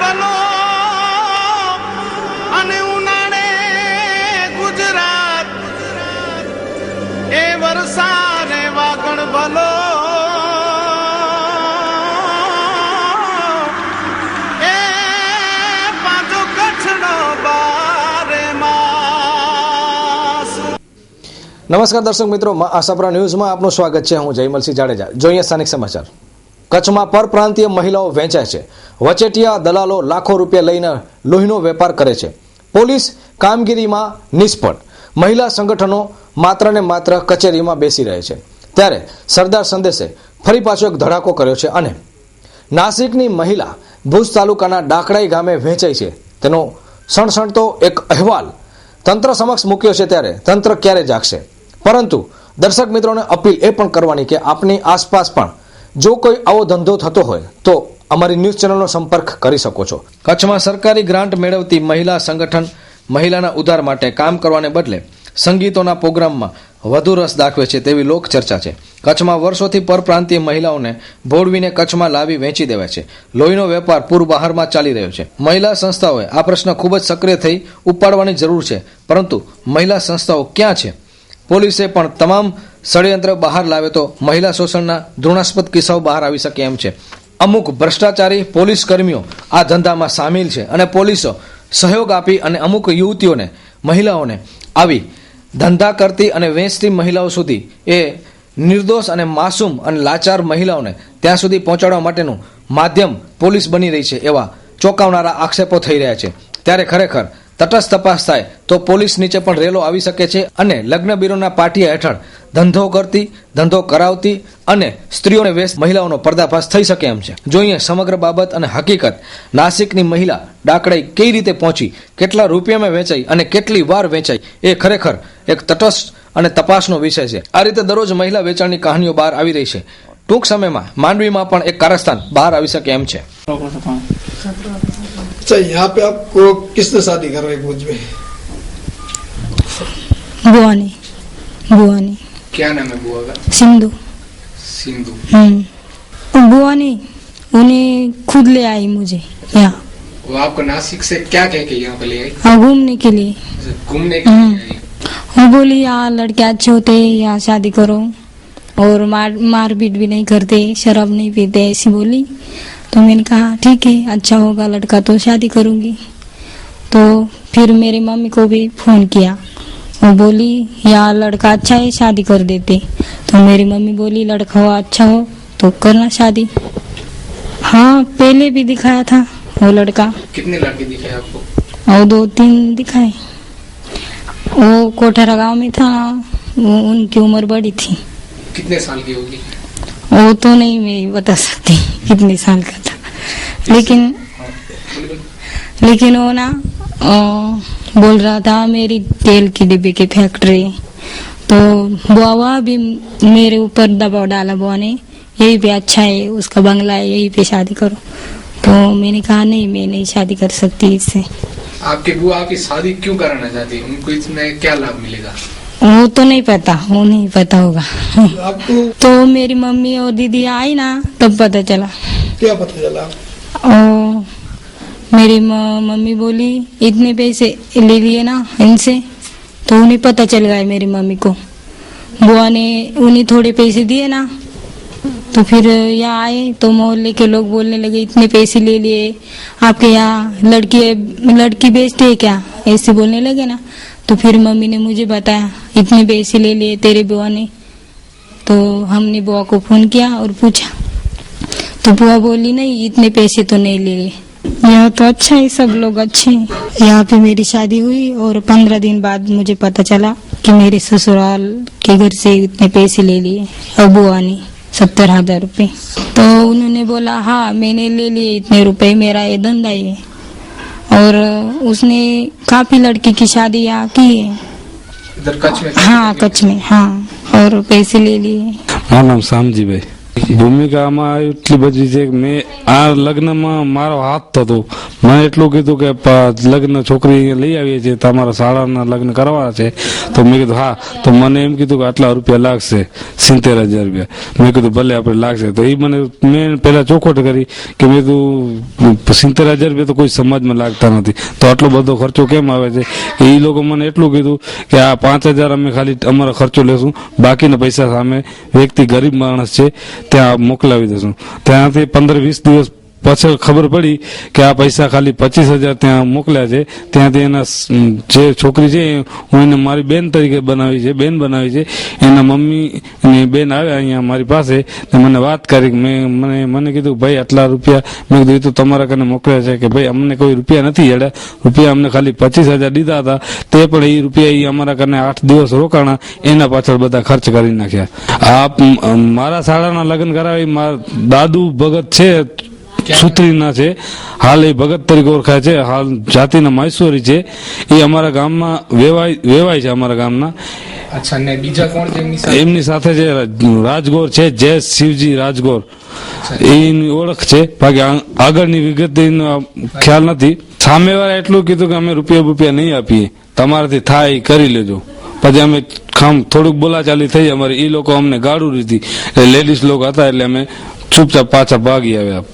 ભલો અને ઉનાળે ગુજરાત એ વરસાદ વાગણ ભલો એ પાછો કચ્છનો બારે માસ। નમસ્કાર દર્શક મિત્રો, આશાપુરા ન્યૂઝમાં આપનું સ્વાગત છે। હું જયમલસિંહ જાડેજા। જોઈએ સ્થાનિક સમાચાર। કચ્છમાં પરપ્રાંતીય મહિલાઓ વેચાય છે। વચેટિયા દલાલો લાખો રૂપિયા લઈને લોહીનો વેપાર કરે છે। પોલીસ કામગીરીમાં નિષ્ફળ। મહિલા સંગઠનો માત્ર ને માત્ર કચેરીમાં બેસી રહે છે। ત્યારે સરદાર સંદેશે ફરી પાછો એક ધડાકો કર્યો છે અને નાસિકની મહિલા ભુજ તાલુકાના ડાકડાઈ ગામે વેચાઈ છે તેનો સણસણતો એક અહેવાલ તંત્ર સમક્ષ મૂક્યો છે। ત્યારે તંત્ર ક્યારે જાગશે? પરંતુ દર્શક મિત્રોને અપીલ એ પણ કરવાની કે આપની આસપાસ પણ જો કોઈ આવો ધંધો થતો હોય તો અમારી ન્યૂઝ ચેનલનો સંપર્ક કરી શકો છો। કચ્છમાં સરકારી ગ્રાન્ટ મેળવતી મહિલા સંગઠન મહિલાના ઉદ્ધાર માટે કામ કરવાને બદલે સંગીતોના પ્રોગ્રામમાં વધુ રસ દાખવે છે તેવી લોક ચર્ચા છે। કચ્છમાં વર્ષોથી પરપ્રાંતીય મહિલાઓને ભોળવીને કચ્છમાં લાવી વેચી દેવાય છે। લોહીનો વેપાર પૂર બહારમાં ચાલી રહ્યો છે। મહિલા સંસ્થાઓએ આ પ્રશ્ન ખૂબ જ સક્રિય થઈ ઉપાડવાની જરૂર છે, પરંતુ મહિલા સંસ્થાઓ ક્યાં છે? પોલીસે પણ તમામ ષડયંત્ર બહાર લાવે તો મહિલા શોષણના ઘૃણાસ્પદ કિસ્સાઓ બહાર આવી શકે એમ છે। અમુક ભ્રષ્ટાચારી પોલીસ કર્મીઓ આ ધંધામાં સામેલ છે અને પોલીસો સહયોગ આપી અને અમુક યુવતીઓને મહિલાઓને આવી ધંધા કરતી અને વેચતી મહિલાઓ સુધી એ નિર્દોષ અને માસૂમ અને લાચાર મહિલાઓને ત્યાં સુધી પહોંચાડવા માટેનું માધ્યમ પોલીસ બની રહી છે એવા ચોંકાવનારા આક્ષેપો થઈ રહ્યા છે। ત્યારે ખરેખર તટસ્થ તપાસ થાય તો પોલીસ નીચે પણ રેલો આવી શકે છે અને લગ્ન બ્યુરોના પાટિયા હેઠળ ધંધો કરતી, ધંધો કરાવતી અને સ્ત્રીઓને વેચ મહિલાઓનો પર્દાફાશ થઈ શકે એમ છે। જોઈએ સમગ્ર બાબત અને હકીકત। નાસિકની મહિલા ડાકડાઈ કઈ રીતે પહોંચી, કેટલા રૂપિયામાં વેચાઈ અને કેટલી વાર વેચાઈ, એ ખરેખર એક તટસ્થ અને તપાસનો વિષય છે। આ રીતે દરરોજ મહિલા વેચાણની કહાનીઓ બહાર આવી રહી છે। ટૂંક સમયમાં માંડવીમાં પણ એક કારસ્તાન બહાર આવી શકે એમ છે। अच्छा, यहाँ पे आपको किसने शादी करवाई भुज में? बुआ ने। क्या नाम है बुआ का? सिंधु। बुआ ने उन्हें खुद ले आई मुझे यहाँ। वो आपको नासिक से क्या कह के यहाँ पे ले आई? हाँ, घूमने के लिए। घूमने के लिए आई? वो बोली यहाँ लड़के अच्छे होते, यहाँ शादी करो और मारपीट भी नहीं करते, शराब नहीं पीते, ऐसी बोली। तो मैंने कहा ठीक है, अच्छा होगा लड़का तो शादी करूंगी। तो फिर मेरी मम्मी को भी फोन किया, वो बोली यहाँ लड़का अच्छा है, शादी कर देते। तो मेरी मम्मी बोली लड़का हो अच्छा हो तो करना शादी। हाँ, पहले भी दिखाया था वो लड़का। कितने लड़के दिखाए आपको? और 2-3 दिखाए। वो कोठरा गांव में था, उनकी उम्र बड़ी थी। कितने साल की होगी? वो तो नहीं मैं बता सकती कितने साल का था, लेकिन वो ना बोल रहा था मेरी तेल की डिब्बे की फैक्ट्री। तो बुआ भी मेरे ऊपर दबाव डाला, बुआ ने यही पे अच्छा है, उसका बंगला है, यही पे शादी करो। तो मैंने कहा नहीं, मैं नहीं शादी कर सकती इससे। आपकी बुआ आपकी शादी क्यों कराना चाहती है? उनको इसमें क्या लाभ मिलेगा? वो तो नहीं पता, वो नहीं पता होगा। आपको तो मेरी मम्मी और दीदी आई ना तब पता चला। क्या पता चला? और मेरी मम्मी बोली इतने पैसे ले लिए ना इनसे, तो उन्हें पता चल गया मेरी मम्मी को। बुआ ने उन्हें थोड़े पैसे दिए ना, तो फिर यहाँ आए तो मोहल्ले के लोग बोलने लगे इतने पैसे ले लिए, आपके यहाँ लड़की बेचते है क्या, ऐसे बोलने लगे ना। तो फिर मम्मी ने मुझे बताया इतने पैसे ले लिए तेरे बुआ ने। तो हमने बुआ को फोन किया और पूछा, तो बुआ बोली नहीं इतने पैसे तो नहीं ले लिए। यहाँ तो अच्छा है, सब लोग अच्छे हैं। यहाँ पे मेरी शादी हुई और 15 दिन बाद मुझे पता चला कि मेरे ससुराल के घर से इतने पैसे ले लिए और बुआ ने 70,000 रुपये। तो उन्होंने बोला हाँ मैंने ले लिए इतने रुपए, मेरा ये धंधा है। और उसने काफी लड़की की शादी यहाँ की है इधर कच्छ में? हाँ कच्छ में, हाँ, और पैसे ले लिए। हाँ नाम श्याम जी भाई। ભૂમિકામાં એટલી બધી છે કે મેં આ લગ્નમાં મારો હાથ થતો, મને એટલું કીધું કે લગ્ન છોકરી લઈ આવીએ છીએ, તમારા શાળાના લગ્ન કરવાના છે. તો મેં કીધું હા. તો મને એમ કીધું કે આટલા રૂપિયા લાગશે, 70,000 રૂપિયા. મેં કીધું ભલે આપણે લાગશે. તો એ મેં પેલા ચોખવટ કરી કે મેં કીધું 70,000 રૂપિયા તો કોઈ સમાજમાં લાગતા નથી, તો આટલો બધો ખર્ચો કેમ આવે છે? એ લોકો મને એટલું કીધું કે આ 5,000 અમે ખાલી અમારો ખર્ચો લેશું, બાકીના પૈસા સામે વ્યક્તિ ગરીબ માણસ છે ત્યાં મોકલાવી દઈશું. ત્યાંથી 15-20 દિવસ પછી ખબર પડી કે આ પૈસા ખાલી 25,000 ત્યાં મોકલ્યા છે. ત્યાંથી એના જે છોકરી છે હું એને મારી બેન તરીકે બનાવી છે. એના મમ્મી ની બેન આવ્યા અહીંયા મારી પાસે, મને વાત કરી. મને કીધું ભાઈ આટલા રૂપિયા, મેં કીધું એ તો તમારા કને મોકલ્યા છે. કે ભાઈ અમને કોઈ રૂપિયા નથી હેડ્યા, રૂપિયા અમને ખાલી 25,000 દીધા હતા, તે પણ એ રૂપિયા એ અમારા કને 8 દિવસ રોકાણા, એના પાછળ બધા ખર્ચ કરી નાખ્યા. આ મારા શાળાના લગ્ન કરાવી મારા દાદુ ભગત છે, સુત્રીના છે, હાલ એ ભગત તરીકે ઓળખાય છે, હાલ જાતિના મહેશ્વરી છે. એ અમારા ગામમાં વેવાય છે અમારા ગામના. અચ્છા, ને બીજા કોણ છે એમની સાથે છે? રાજગોર છે, જય શિવજી રાજગોર, એની ઓળખ છે. બાકી આગળની વિગત ખ્યાલ નથી. સામેવાળા એટલું કીધું કે અમે રૂપિયા નહીં આપીએ, તમારાથી થાય કરી લેજો. પછી અમે થોડુંક બોલાચાલી થઈ અમારી, એ લોકો અમને ગાળું લીધી. લેડીઝ લોકો હતા એટલે અમે ચૂપચાપ પાછા ભાગી આવ્યા.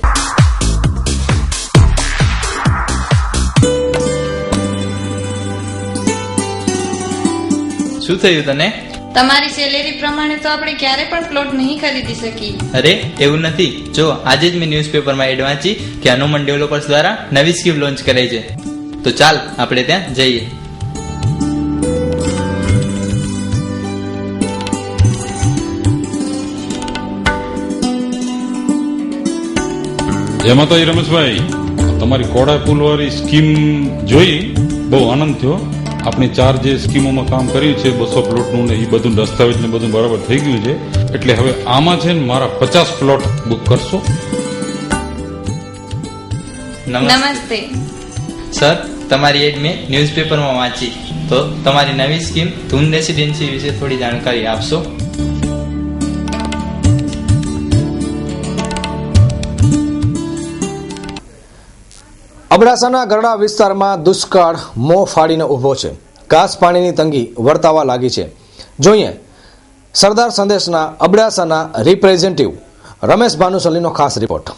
શું થયું તને? તમારી સેલેરી પ્રમાણે તો આપણે ક્યારે પણ પ્લોટ નહીં ખરીદી શકીએ. અરે એવું નથી. જો આજે જ મેં ન્યૂઝપેપરમાં એડ વાંચી કે હનુમાન ડેવલપર્સ દ્વારા નવી સ્કીમ લોન્ચ કરાઈ છે. તો ચાલ આપણે ત્યાં જઈએ. જય માતાજી રમેશભાઈ, તમારી કોડા પુલ વાળી સ્કીમ જોઈ બહુ આનંદ થયો. આપણી 4 જે સ્કીમોમાં કામ કર્યું છે 200 પ્લોટનું ને એ બધું દસ્તાવેજ ને બધું બરાબર થઈ ગયું છે. એટલે હવે આમાં છે ને મારા 50 પ્લોટ બુક કરશો. નમસ્તે સર, તમારી એડ મેં ન્યૂઝપેપરમાં વાંચી, તો તમારી નવી સ્કીમ ધૂન રેસિડેન્સી વિશે થોડી જાણકારી આપશો? અબડાસાના ગરડા વિસ્તારમાં દુષ્કાળ મોં ફાડીને ઊભો છે. ઘાસ પાણીની તંગી વર્તાવા લાગી છે. જોઈએ સરદાર સંદેશના અબડાસાના રિપ્રેઝેન્ટેટિવ રમેશ ભાનુસલીનો ખાસ રિપોર્ટ.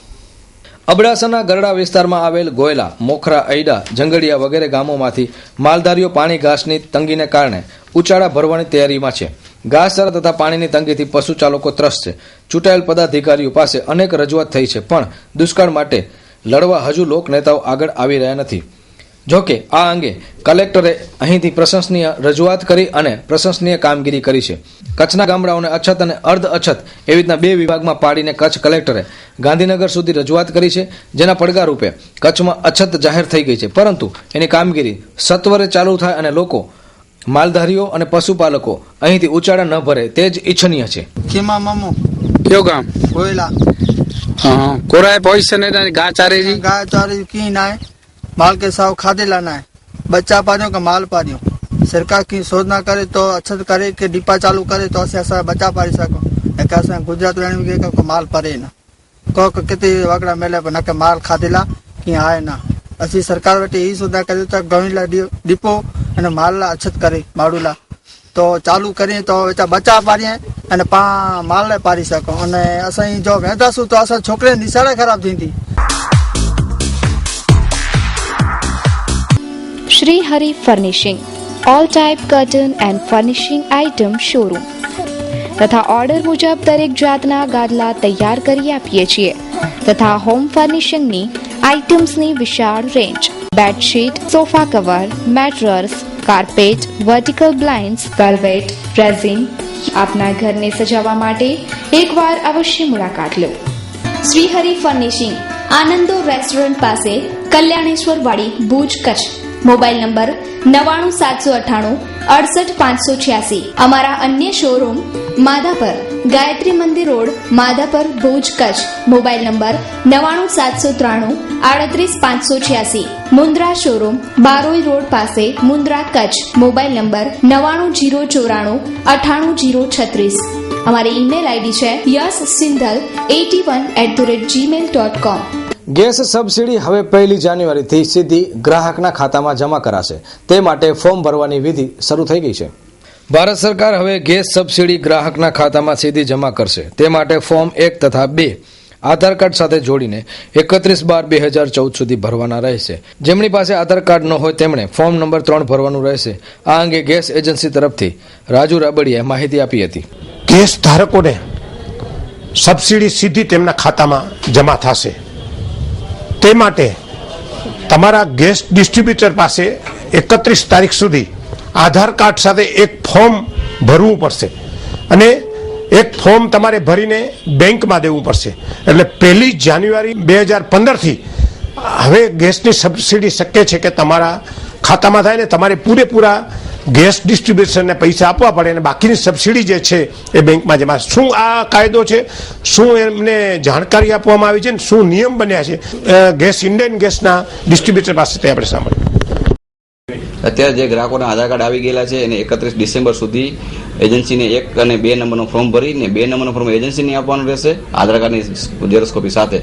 અબડાસાના ગરડા વિસ્તારમાં આવેલ ગોયલા, મોખરા, ઐડા, જંગડિયા વગેરે ગામોમાંથી માલધારીઓ પાણી ઘાસની તંગીને કારણે ઉચાળા ભરવાની તૈયારીમાં છે. ઘાસચારા તથા પાણીની તંગીથી પશુ ચાલકો ત્રસ્ત છે. ચૂંટાયેલ પદાધિકારીઓ પાસે અનેક રજૂઆત થઈ છે, પણ દુષ્કાળ માટે લડવા હજુ લોક નેતાઓ આગળ આવી રહ્યા નથી. જોકે આ અંગે કલેક્ટરે અહીંથી પ્રશંસનીય રજૂઆત કરી અને પ્રશંસનીય કામગીરી કરી છે. કચ્છના ગામડાઓને અછત અને અર્ધ અછત એવી રીતના 2 વિભાગમાં પાડીને કચ્છ કલેક્ટરે ગાંધીનગર સુધી રજૂઆત કરી છે, જેના પડઘા રૂપે કચ્છમાં અછત જાહેર થઈ ગઈ છે. પરંતુ એની કામગીરી સત્વરે ચાલુ થાય અને લોકો, માલધારીઓ અને પશુપાલકો અહીંથી ઉચાળા ન ભરે તે જ ઈચ્છનીય છે. ખીમા મામુ કયો ગામ? કોયલા. हाँ कोराए पैसे नहीं गाय चारे जी गाय चारे की ना है, माल के साथ खादे लाना है, बच्चा पानियों का माल पानियों. सरकार की शोधना करे तो अच्छा करे कि डिब्बा चालू करे तो ऐसा बचा पारी सको. ऐसा गुजरात में को माल परे ना को कितने वगड़ा मेले पर ना के माल खादेला कि आए ना. असी सरकार वटे यही शोधना करे तो गवीला डिपो અને માલના અછત કરે માળુલા તો ચાલુ કરીએ તો બચા પાડીએ અને માલને પાડી શકો. અને અસાં જો વેધાશું તો અસાં છોકરી નિશાળે ખરાબ થતી. Shri Hari furnishing all type curtain and furnishing item showroom तथा ऑर्डर मुजब दरेक जातना गादला तैयार કરી આપીએ છીએ તથા હોમ ફર્નિશિંગની આઇટમ્સની વિશાળ range. Bedsheet, sofa cover, mattress, carpet, vertical blinds, velvet, resin. આપના ઘરને સજાવવા માટે એકવાર અવશ્ય મુલાકાત લો. શ્રી હરિ ફર્નિશિંગ, આનંદો રેસ્ટોરન્ટ પાસે, કલ્યાણેશ્વર વાડી, ભુજ, કચ્છ. Mobile number 99798 68586. અમારા અન્ય શોરૂમ માધાપર, ગાયત્રી મંદિર road, Madhapar, Bhuj, Kutch. Mobile number 99793 38586. Mundra showroom Baroi road પાસે, મુન્દ્રા, કચ્છ. Mobile number 99094 98036. અમારી ઈમેલ આઈડી છે yassinghal81@gmail.com. ગેસ સબસિડી હવે 1 જાન્યુઆરીથી સીધી ગ્રાહકના ખાતામાં જમા કરાશે. તે માટે ફોર્મ ભરવાની વિધિ શરૂ થઈ ગઈ છે. ભારત સરકાર હવે ગેસ સબસિડી ગ્રાહકના ખાતામાં સીધી જમા કરશે. તે માટે ફોર્મ 1 તથા 2 આધાર કાર્ડ સાથે જોડીને 31/12/2014 સુધી ભરવાના રહેશે. જેમની પાસે આધાર કાર્ડ ન હોય તેમણે ફોર્મ નંબર 3 ભરવાનું રહેશે. આ અંગે ગેસ એજન્સી તરફથી રાજુ રાબડીએ માહિતી આપી હતી. ગેસ ધારકોને સબસિડી સીધી તેમના ખાતામાં જમા થશે. તે માટે તમારા ગેસ ડિસ્ટ્રીબ્યુટર પાસે 31 તારીખ સુધી આધાર કાર્ડ સાથે એક ફોર્મ ભરવું પડશે અને એક ફોર્મ તમારે ભરીને બેંકમાં દેવું પડશે. એટલે 1 જાન્યુઆરી 2015થી હવે ગેસની સબસિડી શક્ય છે કે તમારા ખાતામાં થાય ને તમારે પૂરેપૂરા ગેસ ડિસ્ટ્રીબ્યુશનને પૈસા આપવા પડે અને બાકીની સબસિડી જે છે એ બેંકમાં જમા. શું આ કાયદો છે, શું એમને જાણકારી આપવામાં આવી છે, શું નિયમ બન્યા છે ગેસ ઇન્ડિયન ગેસના ડિસ્ટ્રીબ્યુટર પાસેથી આપણે સાંભળ્યું. અત્યારે જે ગ્રાહકોના આધાર કાર્ડ આવી ગયેલા છે એને 31 ડિસેમ્બર સુધી એજન્સીને 1 અને 2 નંબરનું ફોર્મ ભરીને 2 નંબરનું ફોર્મ એજન્સીને આપવાનું રહેશે આધાર કાર્ડની ઝેરોક્ષ કોપી સાથે,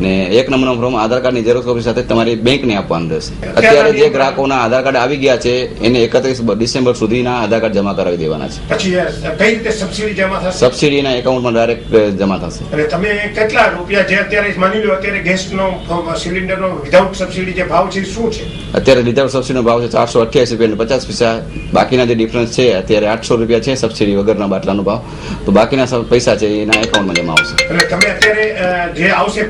ને 1 નંબરનું ફોર્મ આધાર કાર્ડની ઝેરોક્ષ કોપી સાથે તમારી બેંકને આપવાનું રહેશે. અત્યારે જે ગ્રાહકોના આધાર કાર્ડ આવી ગયા છે એને 31 ડિસેમ્બર સુધીના આધાર કાર્ડ જમા કરાવી દેવાના છે. પછી કઈ રીતે સબસિડી જમા થશે? સબસિડીના એકાઉન્ટમાં ડાયરેક્ટ જમા થશે. અને તમે કેટલા રૂપિયા જે અત્યારે માની લો અત્યારે ગેસનો સિલિન્ડરનો વિધાઉટ સબસિડી જે ભાવ છે શું છે? અત્યારે વિધાઉટ સબસિડીનો ભાવ છે 488.50. બાકીના જે ડિફરન્સ છે અત્યારે 800 રૂપિયા છે સબસિડી વગરના બાટલાનો ભાવ. તો બાકીના પૈસા છે એના એકાઉન્ટમાં જમા આવશે. એટલે તમે અત્યારે જે આવશે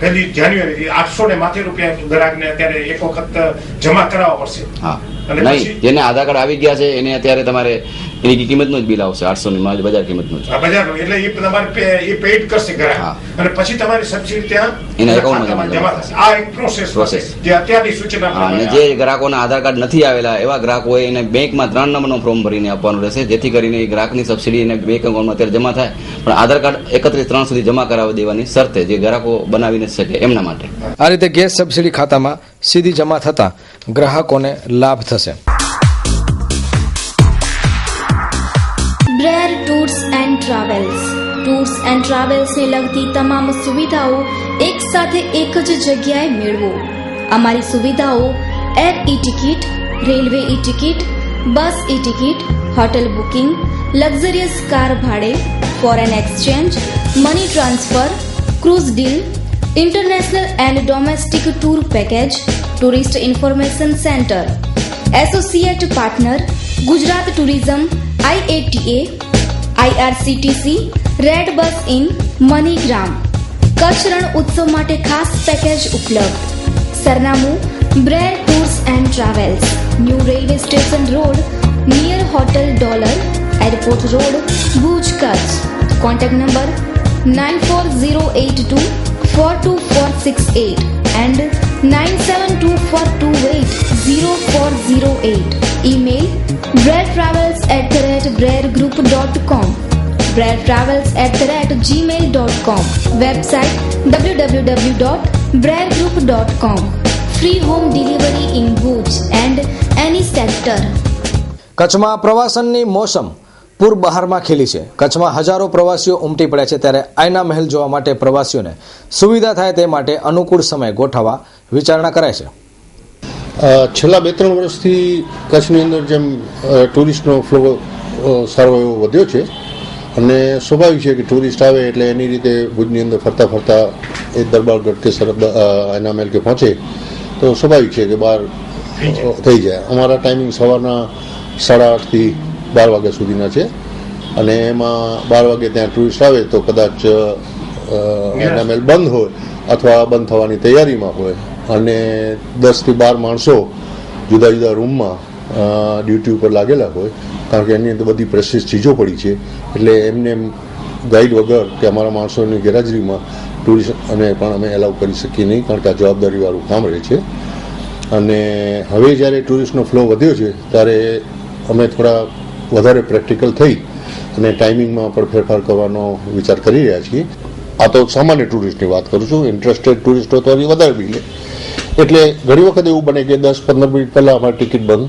1 જાન્યુઆરી 800 ને માથે રૂપિયા ગ્રાહકને અત્યારે એક વખત જમા કરાવવા પડશે. હા, નહીં, જેને આધાર કાર્ડ આવી ગયા છે એને અત્યારે તમારે એની કિંમતનું જ બિલ આવશે 800 ની બજાર કિંમતનું જ. બજારનું એટલે એ તમારે એ પેઇડ કરશે ગ્રાહક અને પછી તમારી સબસિડી ત્યાં એના એકાઉન્ટમાં જમા થશે. આ એક પ્રોસેસ જે અત્યારની સૂચના. અને જે ગ્રાહકોના આધાર કાર્ડ નથી આવેલા એવા ગ્રાહકોએ એને બેંકમાં 3 નંબરનું ફોર્મ ભરીને આપવાનું રહેશે, જેથી કરીને એ ગ્રાહકની સબસિડી એને બેંક એકાઉન્ટમાં અત્યારે જમા થાય. પણ આધાર કાર્ડ 31/3 સુધી જમા કરાવી દેવાની શરતે જે ગ્રાહકો બનાવી ન શકે એમના માટે. આ રીતે ગેસ સબસિડી ખાતામાં સીધી જમા થતા ગ્રાહકોને લાભ થશે. બ્રેર ટૂર્સ એન્ડ ટ્રાવેલ્સને લગતી તમામ સુવિધાઓ એક સાથે એક જ જગ્યાએ મેળવો. અમારી સુવિધાઓ air e ticket, railway e ticket, bus e ticket, hotel booking, luxurious car ભાડે, foreign exchange, money transfer, cruise deal, international and domestic tour package, tourist information centre. Associate partner Gujarat tourism, IATA, IRCTC, red bus in, MoneyGram. Kutch Rann Utsav માટે ખાસ package ઉપલબ્ધ. સરનામું બ્રેર tours and travels, new railway station road, near hotel Dollar, airport road, Bhuj, Kutch. Contact number 9408242468 and 9724280408. Email breadtravels@breadgroup.com, breadtravels@gmail.com. Website www.breadgroup.com. Free home delivery in Bhuj and any sector. કચ્છમાં પ્રવાસનની મોસમ પૂર બહારમાં ખીલી છે. કચ્છમાં હજારો પ્રવાસીઓ ઉમટી પડ્યા છે, ત્યારે આયના મહેલ જોવા માટે પ્રવાસીઓને સુવિધા થાય તે માટે અનુકૂળ સમય ગોઠવવા વિચારણા કરાય છે. છેલ્લા 2-3 વર્ષથી કચ્છની અંદર જેમ ટુરિસ્ટનો ફ્લો સારો એવો વધ્યો છે અને સ્વાભાવિક છે કે ટુરિસ્ટ આવે એટલે એની રીતે ભુજની અંદર ફરતા ફરતા એ દરબારગઢ કે આયના મહેલ કે પહોંચે તો સ્વાભાવિક છે કે બહાર થઈ જાય. અમારા ટાઈમિંગ સવારના 8:30 થી 12 વાગ્યા સુધીના છે અને એમાં 12 વાગે ત્યાં ટુરિસ્ટ આવે તો કદાચ આયના મહેલ બંધ હોય અથવા બંધ થવાની તૈયારીમાં હોય અને 10 થી 12 માણસો જુદા જુદા રૂમમાં ડ્યુટી ઉપર લાગેલા હોય, કારણ કે એની અંદર બધી પ્રેશિયસ ચીજો પડી છે. એટલે એમને ગાઈડ વગર કે અમારા માણસોની ગેરહાજરીમાં ટુરિસ્ટ અને પણ અમે એલાઉ કરી શકીએ નહીં, કારણ કે આ જવાબદારીવાળું કામ રહે છે. અને હવે જ્યારે ટુરિસ્ટનો ફ્લો વધ્યો છે ત્યારે અમે થોડા વધારે પ્રેક્ટિકલ થઈ અને ટાઈમિંગમાં પણ ફેરફાર કરવાનો વિચાર કરી રહ્યા છીએ. આ તો સામાન્ય ટુરિસ્ટની વાત કરું છું. ઇન્ટરેસ્ટેડ ટુરિસ્ટો તો વધારે બી લે, એટલે ઘણી વખત એવું બને કે 10-15 મિનિટ પહેલાં અમારે ટિકિટ બંધ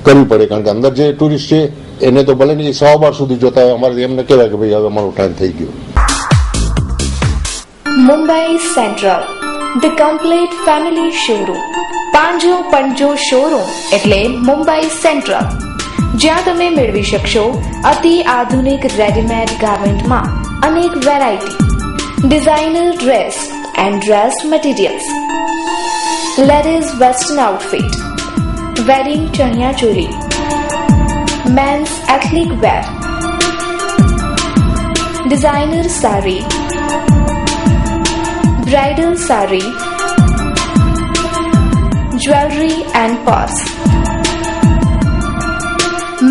કરવી પડે, કારણ કે અંદર જે ટુરિસ્ટ છે એને તો ભલે નહીં 12:15 સુધી જોતા હોય, અમારે એમને કહેવાય કે ભાઈ હવે અમારો ટાઈમ થઈ ગયો. Mumbai Central, the complete family showroom. પાંજો પંજો શોરૂમ એટલે મુંબઈ સેન્ટ્રલ, જ્યાં તમે મેળવી શકશો અતિ આધુનિક રેડીમેડ ગાર્મેન્ટમાં અનેક variety, designer dress and dress materials, ladies western outfit, wedding ચણિયા ચોલી, men's ethnic wear, designer sari, bridal saree, jewelry and purse,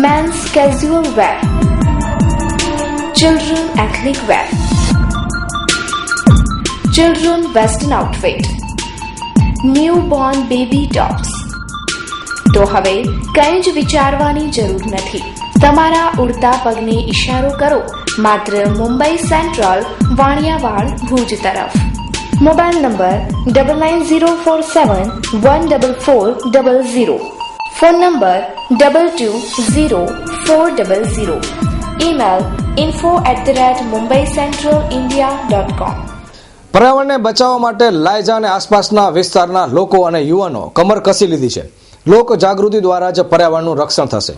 men's casual wear, children ethnic wear, children western outfit, newborn baby tops. તો હવે કંઈ જ વિચારવાની જરૂર નથી. તમારા ઉડતા પગને ઈશારો કરો માત્ર મુંબઈ સેન્ટ્રલ, વાણિયાવાડ, ભુજ તરફ. Mobile number 9904714400, phone number 220400, email info@mumbaicentralindia.com. પર્યાવરણને બચાવવા માટે લાયજા અને આસપાસના વિસ્તારના લોકો અને યુવાનો કમર કસી લીધી છે. લોક જાગૃતિ દ્વારા જ પર્યાવરણનું રક્ષણ થશે.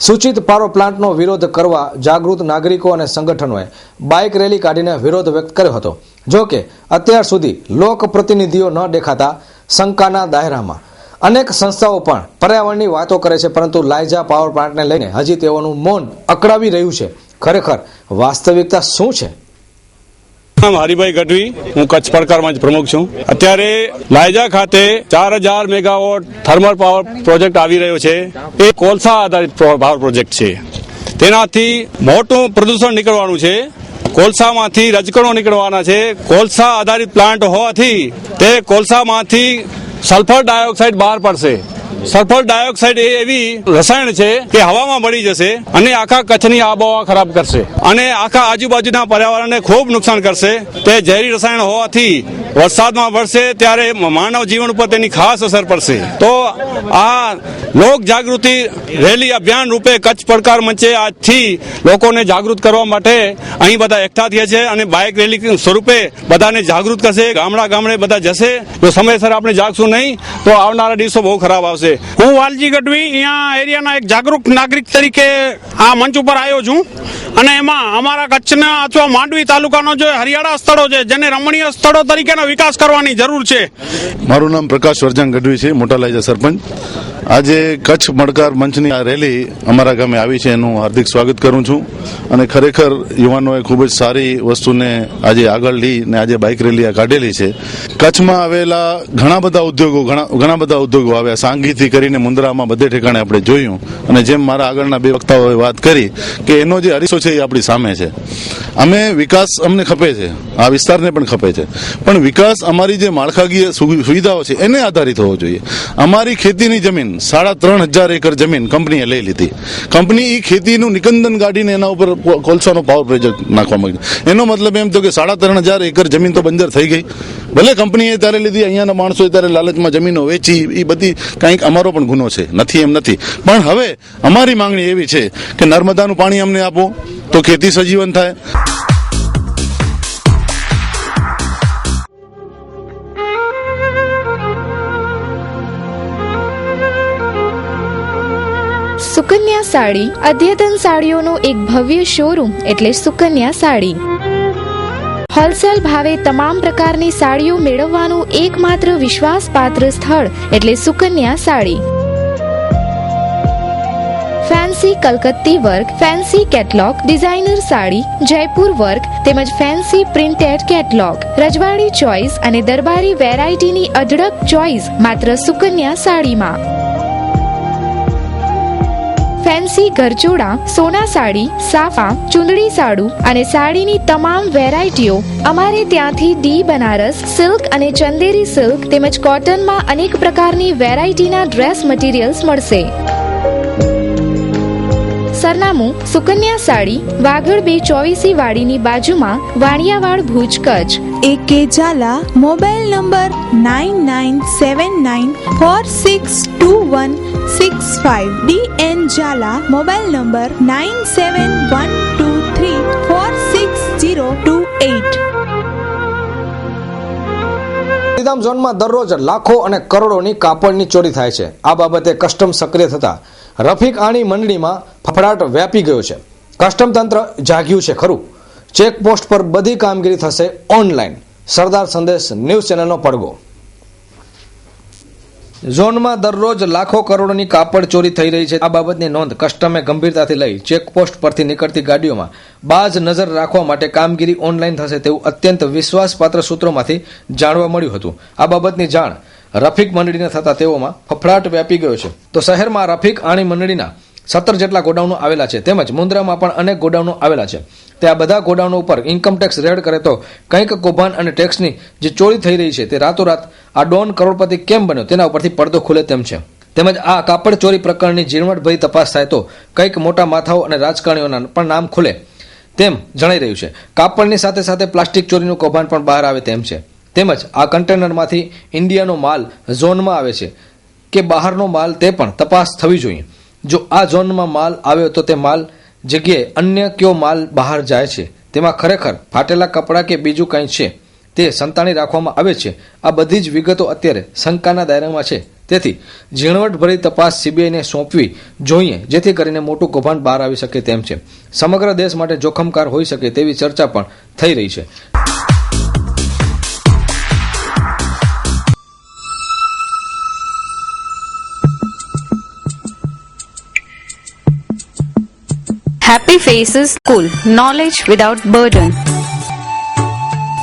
સૂચિત પાવર પ્લાન્ટનો વિરોધ કરવા જાગૃત નાગરિકો અને સંગઠનોએ બાઇક રેલી કાઢીને વિરોધ વ્યક્ત કર્યો હતો. જો કે અત્યાર સુધી લોક પ્રતિનિધિઓ ન દેખાતા શંકાના દાયરામાં અનેક સંસ્થાઓ પણ પર્યાવરણની વાતો કરે છે, પરંતુ લાયજા પાવર પ્લાન્ટને લઈને હજી તેઓનું મૌન અકળાવી રહ્યું છે. ખરેખર વાસ્તવિકતા શું છે? હરિભાઈ ગઢવી, હું કચ્છ પડકારમાં જ પ્રમુખ છું. અત્યારે લાયજા ખાતે 4000 મેગાવોટ થર્મલ પાવર પ્રોજેક્ટ આવી રહ્યો છે. એ કોલસા આધારિત પાવર પ્રોજેક્ટ છે. તેનાથી મોટું પ્રદૂષણ નીકળવાનું છે. કોલસામાંથી રજકણો નીકળવાના છે. કોલસા આધારિત પ્લાન્ટ હોવાથી તે કોલસામાંથી સલ્ફર ડાયોક્સાઇડ બહાર પડશે. સલ્ફર ડાયોક્સાઇડ એ એવી રસાયણ છે કે હવામાં ભળી જશે અને આખા કચ્છની આબોહવા ખરાબ કરશે અને આખા આજુબાજુના પર્યાવરણને ખૂબ નુકસાન કરશે. તે ઝેરી રસાયણ હોવાથી વરસાદમાં વરસે ત્યારે માનવ જીવન ઉપર તેની ખાસ અસર પડશે. તો આ લોક જાગૃતિ રેલી અભિયાન રૂપે કચ્છ પડકાર મંચે આજથી લોકોને જાગૃત કરવા માટે અહીં બધા એકઠા થયા છે અને બાઇક રેલી સ્વરૂપે બધાને જાગૃત કરશે. ગામડા ગામડે બધા જશે. જો સમયસર આપણે જાગશું નહીં તો આવનારા દિવસો બહુ ખરાબ આવશે. હું વાલજી ગઢવી અહીંયા એરિયાના એક જાગૃત નાગરિક તરીકે આ મંચ ઉપર આવ્યો છું અને એમાં અમારા કચ્છના અથવા માંડવી તાલુકાનો જે હરિયાળા સ્થળો છે જેને રમણીય સ્થળો તરીકેનો વિકાસ કરવાની જરૂર છે. મારું નામ પ્રકાશ વરજાંગ ગઢવી છે, મોટા લાયજા સરપંચ. આજે કચ્છ પડકાર મંચની આ રેલી અમારા ગામે આવી છે એનું હાર્દિક સ્વાગત કરું છું અને ખરેખર યુવાનોએ ખૂબ જ સારી વસ્તુને આજે આગળ લઈને આજે બાઇક રેલી કાઢેલી છે. કચ્છમાં આવેલા ઘણા બધા ઉદ્યોગો આવ્યા, સાંગીથી કરીને મુંદ્રામાં બધે ઠેકાણે આપણે જોયું અને જેમ મારા આગળના બે વક્તાઓએ વાત કરી કે એનો જે અરીસો છે એ આપણી સામે છે. અમે વિકાસ અમને ખપે છે, આ વિસ્તારને પણ ખપે છે, પણ વિકાસ અમારી જે માળખાકીય સુવિધાઓ છે એને આધારિત હોવો જોઈએ. અમારી ખેતીની જમીન 3500 એકર જમીન કંપનીએ લઈ લીધી. કંપની એ ખેતીનું નિકંદન કાઢીને એના ઉપર કોલસાનો પાવર પ્રોજેક્ટ નાખવા માંગી. એનો મતલબ એમ તો કે 3500 એકર જમીન તો બંજર થઈ ગઈ. ભલે કંપનીએ ત્યારે લીધી, અહીંયાના માણસોએ ત્યારે લાલચમાં જમીનો વેચી, એ બધી કંઈક અમારો પણ ગુનો છે, નથી એમ નથી. પણ હવે અમારી માંગણી એવી છે કે નર્મદાનું પાણી અમને આપો તો ખેતી સજીવન થાય. સુકન્યા સાડી અદ્યતન સાડીઓનો એક ભવ્ય શોરૂમ એટલે સુકન્યા સાડી. હોલસેલ ભાવે તમામ પ્રકારની સાડીઓ મેળવવાનું એકમાત્ર વિશ્વાસપાત્ર સ્થળ એટલે સુકન્યા સાડી. ફેન્સી કલકત્તી work, fancy catalogue, designer sari, Jaipur work તેમજ ફેન્સી પ્રિન્ટેડ કેટલોગ, રજવાડી ચોઇસ અને દરબારી વેરાયટીની અઢળક ચોઇસ માત્ર સુકન્યા સાડીમાં. ફેન્સી ગરચોડા, સોના સાડી, સાફા, ચુંદડી સાડું અને સાડીની તમામ વેરાયટીઓ અમારે ત્યાંથી ડી બનારસ સિલ્ક અને ચંદેરી સિલ્ક તેમજ કોટનમાં અનેક પ્રકારની વેરાયટીના ડ્રેસ મટીરિયલ્સ મળશે. સરનામું સુકન્યા સાડી વાગડ 224 વાડીની બાજુમાં Vaniyawad Bhuj Kutch. AK Jhala mobile number 9979462165. DN Jhala mobile number 9712346028. Gandhidham ઝોનમાં દરરોજ લાખો અને કરોડોની કાપડની ચોરી થાય છે. આ બાબતે કસ્ટમ સક્રિય થતા રફીક આણી મંડળીમાં ફફડાટ વ્યાપી ગયો છે. કસ્ટમ તંત્ર જાગ્યું છે ખરું? ચેકપોસ્ટ પર બધી કામગીરી થશે ઓનલાઈન. સરદાર સંદેશ ન્યૂઝ ચેનલનો પડઘો. ઝોનમાં દરરોજ લાખો કરોડોની કાપડ ચોરી થઈ રહી છે. આ બાબતની નોંધ કસ્ટમે ગંભીરતાથી લઈ ચેકપોસ્ટ પરથી નીકળતી ગાડીઓમાં બાજ નજર રાખવા માટે કામગીરી ઓનલાઈન થશે તેવું અત્યંત વિશ્વાસપાત્ર સૂત્રોમાંથી જાણવા મળ્યું હતું. આ બાબતની જાણ રફીક મંડળીને થતા તેઓમાં ફફડાટ વ્યાપી ગયો છે. તો શહેરમાં રફીક આણી મંડળીના 17 જેટલા ગોડાઉનો આવેલા છે, તેમજ મુન્દ્રામાં પણ અનેક ગોડાઉનો આવેલા છે. તે આ બધા ગોડાઉનો ઉપર ઇન્કમટેક્સ રેડ કરે તો કંઈક કૌભાંડ અને ટેક્સની જે ચોરી થઈ રહી છે તે રાતોરાત આ ડોન કરોડપતિ કેમ બન્યો તેના ઉપરથી પડદો ખુલે તેમ છે. તેમજ આ કાપડ ચોરી પ્રકરણની ઝીણવટભરી તપાસ થાય તો કંઈક મોટા માથાઓ અને રાજકારણીઓના પણ નામ ખુલે તેમ જણાઈ રહ્યું છે. કાપડની સાથે સાથે પ્લાસ્ટિક ચોરીનું કૌભાંડ પણ બહાર આવે તેમ છે. તેમજ આ કન્ટેનરમાંથી ઇન્ડિયાનો માલ ઝોનમાં આવે છે કે બહારનો માલ તે પણ તપાસ થવી જોઈએ. જો આ ઝોનમાં માલ આવ્યો તો તે માલ જગ્યાએ અન્ય કયો માલ બહાર જાય છે, તેમાં ખરેખર ફાટેલા કપડાં કે બીજું કંઈ છે તે સંતાણી રાખવામાં આવે છે. આ બધી જ વિગતો અત્યારે શંકાના દાયરામાં છે. તેથી ઝીણવટભરી તપાસ સીબીઆઈને સોંપવી જોઈએ, જેથી કરીને મોટું કૌભાંડ બહાર આવી શકે તેમ છે. સમગ્ર દેશ માટે જોખમકાર હોઈ શકે તેવી ચર્ચા પણ થઈ રહી છે. Happy Faces School. Knowledge without burden.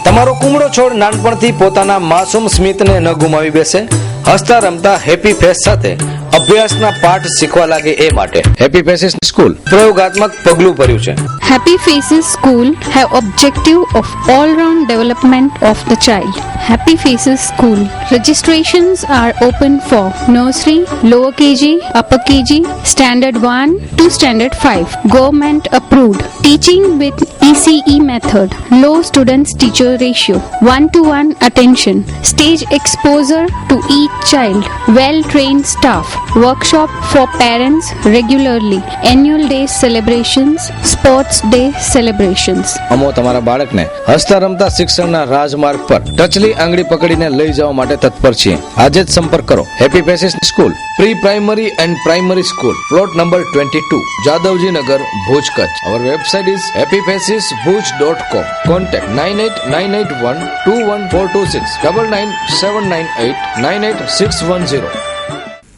તમારો કુમળો છોડ નાનપણથી પોતાના માસૂમ સ્મિતને ન ગુમાવી બેસે, હસતા રમતા હેપી ફેસ સાથે અભ્યાસના પાઠ શીખવા લાગે એ માટે હેપી ફેસીસ સ્કૂલ પ્રયોગાત્મક પગલું ભર્યું છે. Happy Faces School have objective of all-round development of the child. Happy Faces School. Registrations are open for nursery, lower KG, upper KG, standard 1 to standard 5. Government approved. Teaching with ECE method. Low students teacher ratio. 1-to-1 attention. Stage exposure to each child. Well trained staff. Workshop for parents regularly. Annual day celebrations. Sports day celebrations. અમો તમારા બાળકને હસતા રમતા શિક્ષણના રાજમાર્ગ પર ટચલી આંગળી પકડીને લઈ જવા માટે તત્પર છીએ. આજે જ સંપર્ક કરો. Happy Faces School pre primary and primary school, plot number 22, Jadavji Nagar, Bhuj, Kutch. Our website is happyfacesbhuj.com. Contact 9898121426 9979898610.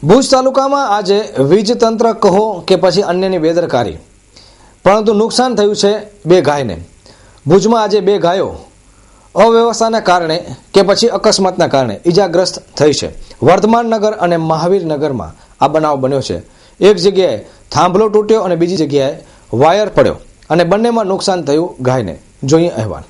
Bhuj તાલુકામાં આજે વીજ તંત્ર કહો કે પછી અન્યની બેદરકારી, પરંતુ નુકસાન થયું છે 2 ગાયને. ભુજમાં આજે 2 ગાયો અવ્યવસ્થાના કારણે કે પછી અકસ્માતના કારણે ઈજાગ્રસ્ત થઈ છે. વર્ધમાન નગર અને મહાવીર નગરમાં આ બનાવ બન્યો છે. એક જગ્યાએ થાંભલો તૂટ્યો અને બીજી જગ્યાએ વાયર પડ્યો અને બંનેમાં નુકસાન થયું ગાયને. જોઈએ અહેવાલ.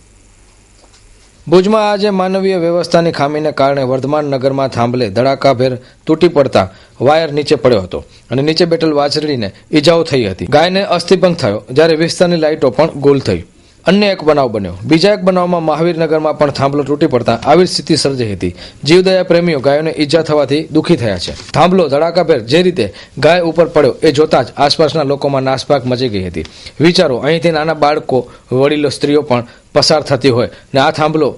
ભુજમાં આજે માનવીય વ્યવસ્થાની ખામીને કારણે વર્ધમાન નગરમાં થાંભલે ધડાકાભેર તૂટી પડતા વાયર નીચે પડ્યો હતો અને નીચે બેઠેલ વાછરડીને ઈજાઓ થઈ હતી. ગાયને અસ્થિભંગ થયો, જ્યારે વિસ્તારની લાઇટો પણ ગોલ થઈ. અન્ય એક બનાવ બન્યો. બીજા એક બનાવમાં મહાવીરનગરમાં પણ થાંભલો તૂટી પડતા આવી સ્થિતિ સર્જાઈ હતી. જીવદયા પ્રેમીઓ ગાયોને ઈજા થવાથી દુઃખી થયા છે. થાંભલો ધડાકાભેર જે રીતે ગાય ઉપર પડ્યો એ જોતા જ આસપાસના લોકોમાં નાસભાગ મચી ગઈ હતી. વિચારો, અહીંથી નાના બાળકો, વડીલો, સ્ત્રીઓ પણ પસાર થતી હોય ને આ થાંભલો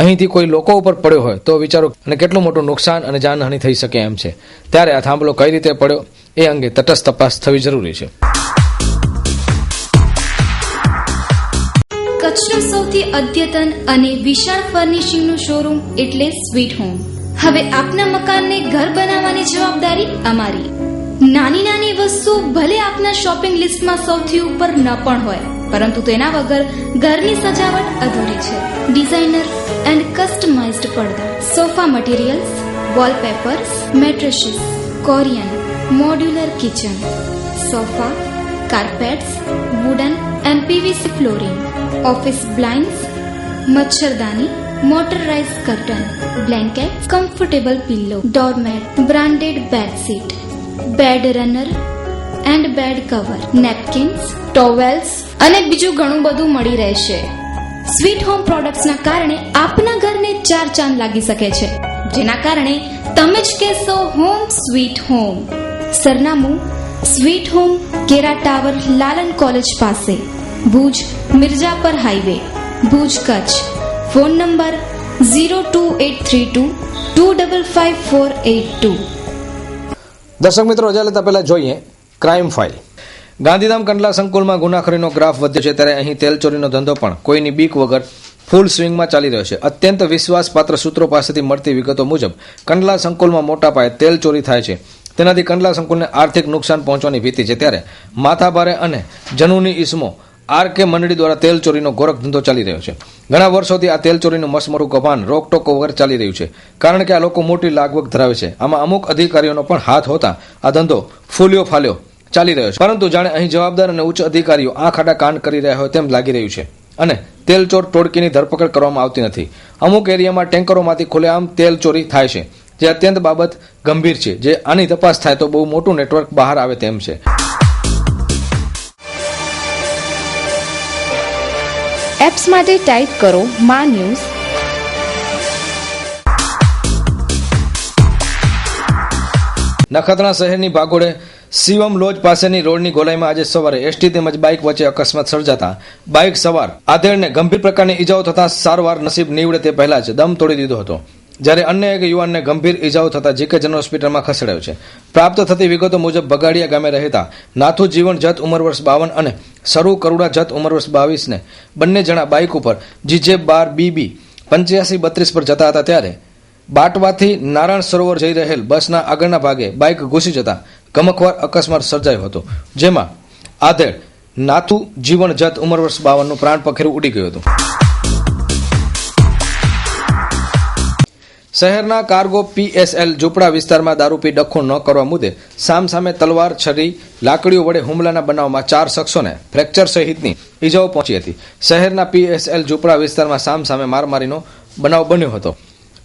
અહીંથી કોઈ લોકો ઉપર પડ્યો હોય તો વિચારો અને કેટલું મોટું નુકસાન અને જાનહાનિ થઈ શકે એમ છે. ત્યારે આ થાંભલો કઈ રીતે પડ્યો એ અંગે તટસ્થ તપાસ થવી જરૂરી છે. કચ્છનું સૌથી અદ્યતન અને વિશાળ ફર્નિશિંગનું શોરૂમ એટલે સ્વીટ હોમ. હવે આપના મકાનને ઘર બનાવવાની જવાબદારી અમારી. નાની નાની વસ્તુ ભલે આપના શોપિંગ લિસ્ટમાં સૌથી ઉપર ન પણ હોય, પરંતુ તેના વગર ઘરની સજાવટ અધૂરી છે. ડિઝાઇનર એન્ડ કસ્ટમાઇઝ્ડ પડદા, sofa materials, wallpapers, mattresses, Corian, modular kitchen, sofa, carpets, wooden and PVC flooring, office blinds, મચ્છરદાની, motorise curtain, blanket, comfortable pillow, doormat, branded bedsheet, bed runner and bed cover, napkin napkins, towels અને બીજું ઘણું બધું મળી રહેશે. Sweet home પ્રોડક્ટ્સના કારણે આપના ઘરને 4 ચાંદ લાગી શકે છે, જેના કારણે તમે જ કહેશો હોમ સ્વીટ હોમ. સરનામું સ્વીટ હોમ, કેરા ટાવર, લાલન કોલેજ પાસે, Bhuj Mirjapar highway, Bhuj Kutch. Phone number 02832255482. દર્શક મિત્રો, રજા લેતા પહેલા જોઈએ ક્રાઇમ ફાઇલ. ગાંધીધામ કંડલા સંકુલમાં ગુનાખોરીનો ગ્રાફ વધ્યો છે, ત્યારે અહીં તેલ ચોરીનો ધંધો પણ કોઈની બીક વગર ફૂલ સ્વિંગમાં ચાલી રહ્યો છે. અત્યંત વિશ્વાસપાત્ર સૂત્રો પાસેથી મળતી વિગતો મુજબ કંડલા સંકુલમાં મોટા પાયે તેલ ચોરી થાય છે. તેનાથી કંડલા સંકુલને આર્થિક નુકસાન પહોંચવાની ભીતિ છે. ત્યારે માથાભારે અને જનૂની ઇસમો આરકે મંડળી દ્વારા તેલ ચોરીનો ગોરખ ધંધો ચાલી રહ્યો છે. ઘણા વર્ષોથી આ તેલ ચોરીનું મસમરું કૌભાંડ રોકટોક વગર ચાલી રહ્યું છે, કારણ કે આ લોકો મોટી લાગવગ ધરાવે છે. આમાં અમુક અધિકારીઓનો પણ હાથ હોતા આ ધંધો ફૂલ્યો ફાલ્યો ચાલી રહ્યો છે. પરંતુ જાણે અહીં જવાબદાર અને ઉચ્ચ અધિકારીઓ આંખ આડા કાન કરી રહ્યા હોય તેમ લાગી રહ્યું છે અને તેલ ચોર ટોળકીની ધરપકડ કરવામાં આવતી નથી. અમુક એરિયામાં ટેન્કરોમાંથી ખુલ્લેઆમ તેલ ચોરી થાય છે, જે અત્યંત બાબત ગંભીર છે. જે આની તપાસ થાય તો બહુ મોટું નેટવર્ક બહાર આવે તેમ છે. એપ્સ માટે ટાઈપ કરો માં ન્યૂઝ. નખત્રાણા શહેરની ભાગોળે શિવમ લોજ પાસેની રોડની ગોલાઈમાં આજે સવારે એસટી તેમજ બાઇક વચ્ચે અકસ્માત સર્જાતા બાઇક સવાર આધેડને ગંભીર પ્રકારની ઈજાઓ થતા સારવાર નસીબ નીવડે તે પહેલા જ દમ તોડી દીધો હતો, જ્યારે અન્ય એક યુવાનને ગંભીર ઈજાઓ થતા જીકે જનરલ હોસ્પિટલમાં ખસેડાયો છે. પ્રાપ્ત થતી વિગતો મુજબ બગાડિયા ગામે રહેતા નાથુ જીવન જત ઉંમર વર્ષ 52 અને સરૂ કરુડા જત ઉંમર વર્ષ 22 ને બંને જણા બાઇક ઉપર જીજે 12 બીબી 8532 પર જતા હતા, ત્યારે બાટવાથી નારાયણ સરોવર જઈ રહેલ બસના આગળના ભાગે બાઇક ઘૂસી જતા ગમખ્વાર અકસ્માત સર્જાયો હતો, જેમાં આધેડ નાથુ જીવન જત ઉંમર વર્ષ 52 નું પ્રાણ પખેરું ઉડી ગયું હતું. શહેરના કાર્ગો પીએસએલ ઝૂંપડા વિસ્તારમાં દારૂ પી ડખો ન કરવા મુદ્દે સામસામે તલવાર, છરી, લાકડીઓ વડે હુમલાના બનાવમાં 4 શખ્સોને ફ્રેક્ચર સહિતની ઈજાઓ પહોંચી હતી. શહેરના પીએસએલ ઝૂંપડા વિસ્તારમાં સામસામે મારામારીનો બનાવ બન્યો હતો.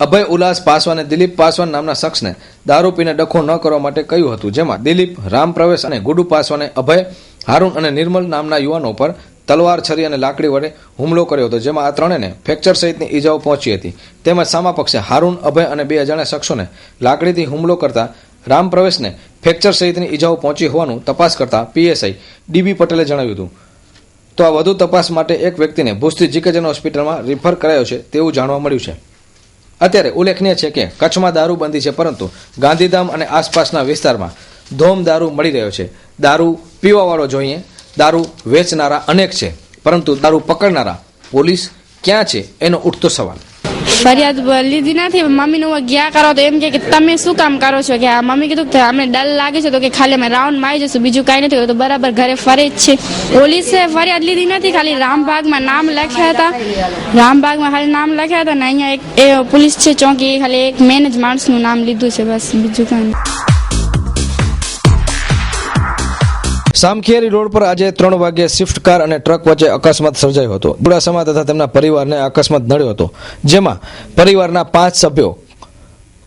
અભય ઉલ્લાસ પાસવાન અને દિલીપ પાસવાન નામના શખ્સને દારૂ પીને ડખો ન કરવા માટે કહ્યું હતું, જેમાં દિલીપ, રામ પ્રવેશ અને ગુડુ પાસવાને અભય, હારૂન અને નિર્મલ નામના યુવાનો પર તલવાર, છરી અને લાકડી વડે હુમલો કર્યો હતો, જેમાં આ ત્રણેયને ફ્રેક્ચર સહિતની ઈજાઓ પહોંચી હતી. તેમજ સામા પક્ષે હારૂન, અભય અને 2 અજાણ્યા શખ્સોને લાકડીથી હુમલો કરતા રામ પ્રવેશને ફ્રેક્ચર સહિતની ઈજાઓ પહોંચી હોવાનું તપાસ કરતા પીએસઆઈ ડીબી પટેલે જણાવ્યું હતું. તો આ વધુ તપાસ માટે એક વ્યક્તિને ભુજથી જીકે જનરલ હોસ્પિટલમાં રિફર કરાયો છે તેવું જાણવા મળ્યું છે. અત્યારે ઉલ્લેખનીય છે કે કચ્છમાં દારૂબંધી છે, પરંતુ ગાંધીધામ અને આસપાસના વિસ્તારમાં ધોમ દારૂ મળી રહ્યો છે. દારૂ પીવાવાળો જોઈએ, દારૂ વેચનારા અનેક છે, પરંતુ દારૂ પકડનારા પોલીસ ક્યાં છે એનો ઉઠતો સવાલ. ફરિયાદ લીધી નથી. મમ્મીને ગયા કરો તો એમ કે તમે શું કામ કરો છો, કે મમ્મી કીધું કે અમને ડર લાગે છે તો કે ખાલી અમે રાઉન્ડ મારી જશું, બીજું કાંઈ નથી. તો બરાબર ઘરે ફરે જ છે. પોલીસે ફરિયાદ લીધી નથી, ખાલી રામબાગમાં નામ લખ્યા હતા. રામબાગમાં ખાલી નામ લખ્યા હતા ને અહીંયા એક પોલીસ છે ચોકી, ખાલી એક મેન જ માણસનું નામ લીધું છે, બસ બીજું કાંઈ. સામખિયારી રોડ પર આજે 3 વાગ્યે સ્વિફ્ટ કાર અને ટ્રક વચ્ચે અકસ્માત સર્જાયો હતો. બુડાસામાં તથા તેમના પરિવારને અકસ્માત નડ્યો હતો, જેમાં પરિવારના 5 સભ્યો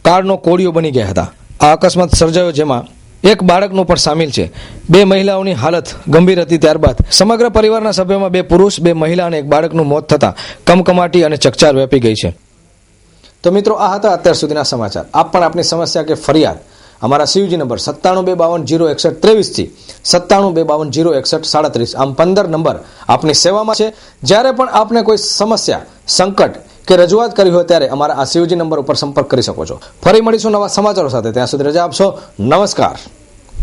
કારનો કોળિયો બની ગયા હતા. આ અકસ્માત સર્જાયો, જેમાં એક બાળકનું પણ સામેલ છે. 2 મહિલાઓની હાલત ગંભીર હતી. ત્યારબાદ સમગ્ર પરિવારના સભ્યોમાં 2 પુરુષ, 2 મહિલા અને 1 બાળકનું મોત થતા કમકમાટી અને ચકચાર વ્યાપી ગઈ છે. તો મિત્રો, આ હતા અત્યાર સુધીના સમાચાર. આપ પણ આપની સમસ્યા કે ફરિયાદ અમારા સીયુજી નંબર 9722016323 થી 97220137 આમ 15 નંબર આપની સેવામાં છે. જ્યારે પણ આપને કોઈ સમસ્યા, સંકટ કે રજૂઆત કરી હોય ત્યારે અમારા આ સીયુજી નંબર ઉપર સંપર્ક કરી શકો છો. ફરી મળીશું નવા સમાચારો સાથે. ત્યાં સુધી રજા આપશો. નમસ્કાર.